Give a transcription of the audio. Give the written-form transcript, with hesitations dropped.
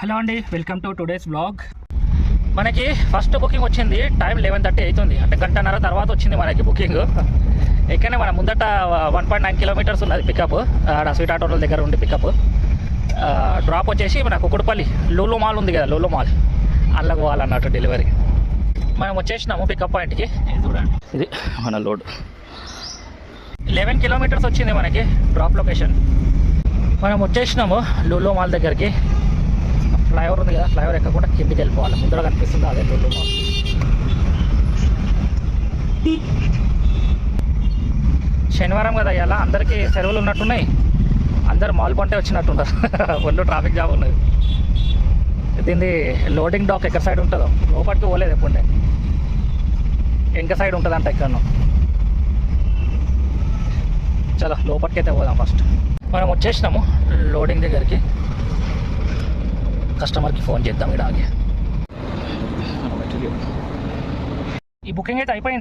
Hello అండి, welcome to today's blog. మనకి first booking వచ్చింది టైం 11:30 అవుతుంది, అంటే గంటన్నర తర్వాత వచ్చింది మనకి బుకింగ్. ఎక్కడనే మన ముందట 1.9 కిలోమీటర్స్ ఉన్నది పికప్, స్వీట్ ఆటోల దగ్గర ఉండి పికప్. డ్రాప్ వచ్చేసి మన కుకుడుపల్లి లూలు మాల్ ఉంది కదా, లూలు మాల్ అల్లకు పోవాలన్నట్టు డెలివరీ. మనం వచ్చేసినాము పికప్ పాయింట్కి. చూడండి, ఇది మన లోడ్. 11 కిలోమీటర్స్ వచ్చింది మనకి డ్రాప్ లొకేషన్. మనం వచ్చేసినాము లూలు మాల్ దగ్గరికి. ఫ్లైఓవర్ ఉంది కదా, ఫ్లైఓవర్ ఎక్కకుండా కిందికి వెళ్ళిపోవాలి. ముందర కనిపిస్తుంది అదే లూలు మాల్. శనివారం కదా, ఇలా అందరికీ సెలవులు ఉన్నట్టున్నాయి. అందరు మాల్ కొంటే వచ్చినట్టున్నారు. ఒళ్ళు ట్రాఫిక్ జామ్ ఉన్నది. దీన్ని లోడింగ్ డాక్ ఎక్కడ సైడ్ ఉంటుందో, లోపలికి పోలేదు ఎప్పుడే. వెనక సైడ్ ఉంటుందంట ఎక్కడనో. చలో లోపలికి అయితే పోదాం. ఫస్ట్ మనం వచ్చేసినాము లోడింగ్ దగ్గరికి. కస్టమర్కి ఫోన్ చేద్దాం. ఇడాగే ఈ బుకింగ్ అయితే అయిపోయింది.